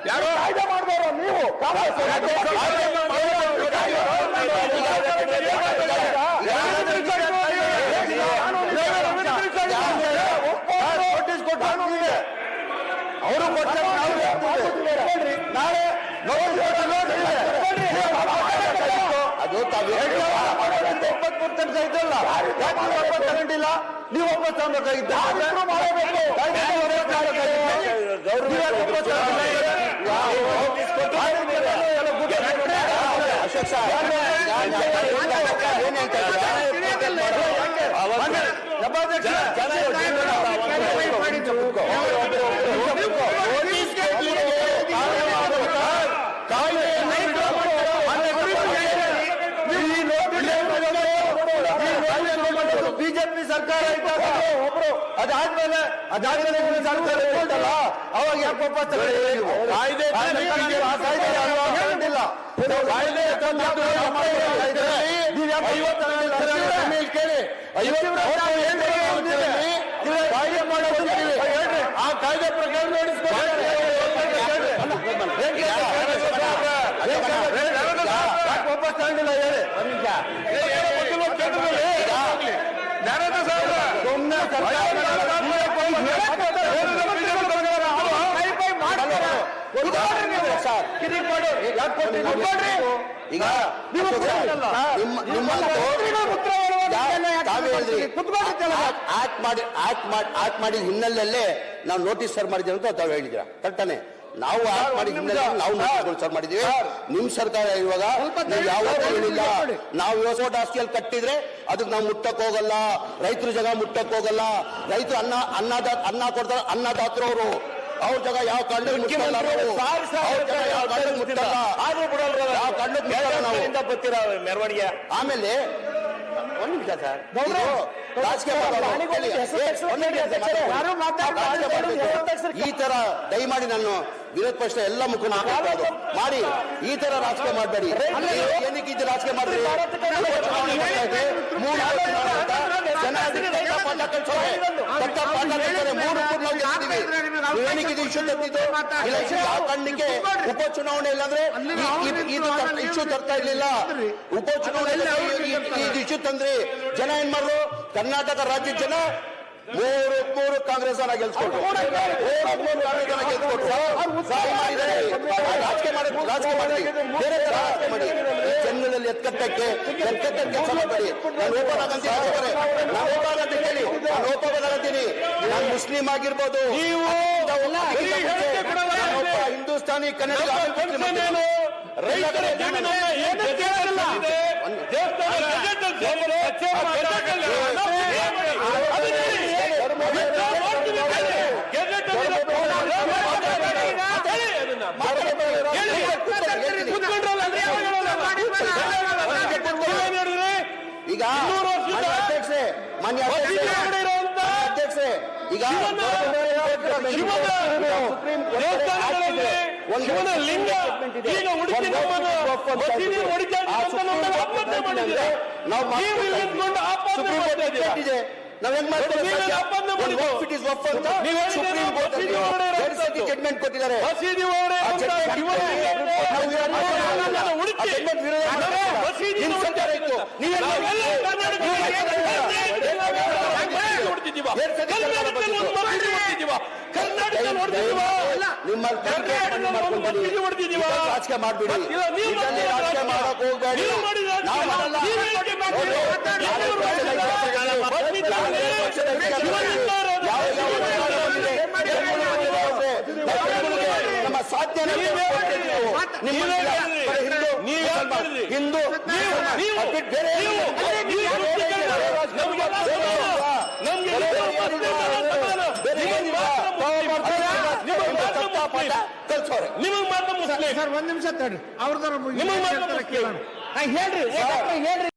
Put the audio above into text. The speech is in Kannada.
ಯಾರು ಕಾಯ್ದೆ ಮಾಡ್ಬೋರು ನೀವು ಅವರು ನಾಳೆ ಅದು 23% ಇದ್ದಲ್ಲ ತಗೊಂಡಿಲ್ಲ ನೀವು ಒಬ್ಬ ಅಶೋಕ್ ಬಿಜೆಪಿ ಸರ್ಕಾರ ಇದ್ದಾಗ ಒಬ್ರು ಅದಾದ್ಮೇಲೆ ಸರ್ಕಾರ ಇರ್ತಲ್ಲ ಅವಾಗ ಯಾಕೆ ವಾಪಸ್ ಕಾಯ್ದೆ ಕೇಳಿ ಕಾಯ್ದೆ ಮಾಡೋದು ಆ ಕಾಯ್ದೆ ಪ್ರಕಾರ ವಾಪಸ್ ತಗೊಂಡಿಲ್ಲ ಹೇಳಿ ಈಗ ಆಕ್ಟ್ ಮಾಡಿ ಹಿನ್ನೆಲೆಯಲ್ಲೇ ನಾವು ನೋಟಿಸ್ ಸರ್ ಮಾಡಿದ್ದೀವಿ ಅಂತ ತಾವು ಹೇಳಿದ್ರ ಕರೆಕ್ಟಾನೆ ನಾವು ಆಕ್ಟ್ ಮಾಡಿ ಹಿನ್ನೆಲೆ ನಾವು ನೋಟಿಸ್ಗಳು ಸರ್ ಮಾಡಿದೀವಿ ನಿಮ್ ಸರ್ಕಾರ ಇರುವಾಗ ನಾವು ಯಾವತ್ತೂ ಹೇಳಿಲ್ಲ ನಾವು ವ್ಯವಸಾಯ ಆಸ್ತಿಯಲ್ಲಿ ಕಟ್ಟಿದ್ರೆ ಅದಕ್ಕೆ ನಾವು ಮುಟ್ಟಕ್ ಹೋಗಲ್ಲ ರೈತರ ಜಾಗ ಮುಟ್ಟಕ್ ಹೋಗಲ್ಲ ರೈತರು ಅನ್ನ ಕೊಡ್ತಾರೆ ಅನ್ನದಾತ್ರವರು ಅವ್ರ ಜಾಗ ಯಾವ ಕಾರಣಕ್ಕೆ ಮುಟ್ಟಲ್ಲ ಮೆರವಣಿಗೆ ಆಮೇಲೆ ಒಂದ್ ನಿಮಿಷ ಸರ್ ಈ ತರ ದಯಮಾಡಿ ನಾನು ವಿರೋಧ ಪಕ್ಷ ಎಲ್ಲ ಮುಖಂಡ ಮಾಡಿ ಈ ತರ ರಾಜಕೀಯ ಮಾಡಬೇಡಿ ಏನಕ್ಕೆ ಇದು ರಾಜಕೀಯ ಮಾಡಿದ್ರಿ ಕಣ್ಣಿಗೆ ಉಪಚುನಾವಣೆ ಇಲ್ಲಾಂದ್ರೆ ಇಶ್ಯೂ ತರ್ತಾ ಇರ್ಲಿಲ್ಲ ಉಪಚುನಾವಣೆ ಇಶ್ಯೂ ತಂದ್ರಿ ಜನ ಏನ್ ಮಾಡ್ರು ಕರ್ನಾಟಕ ರಾಜ್ಯದ ಜನ ಮೂರು ಕಾಂಗ್ರೆಸ್ ಗೆಲ್ಸ್ಕೊಟ್ರು ರಾಜಕೀಯ ಮಾಡಿ ಬೇರೆ ತರ ರಾಜಕೀಯ ಮಾಡಿ ಜನರಲ್ಲಿ ಎತ್ಕಟ್ಟಕ್ಕೆ ಕೆಲಸ ಮಾಡಬೇಡಿ ನಾನು ಓಪನ್ ಆಗಂತೀನಿ ನಾನು ಓಪನ್ ಅಂತ ಹೇಳಿ ನಾನು ಓಪನ್ ಆಗಂತೀನಿ ನಾನು ಮುಸ್ಲಿಂ ಆಗಿರ್ಬೋದು ಹಿಂದೂಸ್ತಾನಿ ಕನ್ನಡ ಈಗ ಮಾನ್ಯ ಅಧ್ಯಕ್ಷೆ ಈಗ ಲಿಂಗ ನಾವ್ ಹೆಂಗ್ ಮಾಡ್ತೀವಿ ಜಡ್ಮೆಂಟ್ ಕೊಟ್ಟಿದ್ದಾರೆ ರಾಜಕೀಯ ಮಾಡ್ಬಿಡಿ ರಾಜಕೀಯ ಮಾಡಕ್ ಹೋಗ್ಬೇಡಿ ನಮ್ಮ ಸಾಧ್ಯ ಹಿಂದೂ ಬೇರೆ ನಿಮಗ್ ಮಾತ್ರ ಮುಸ್ಲಿಂ ಸರ್ ಒಂದ್ ನಿಮಿಷ ತಡ್ರಿ ಅವ್ರದಾರ ನಿಮಗ್ ಮಾತ್ರ ಕೇಳೋಣ ಹೇಳ್ರಿ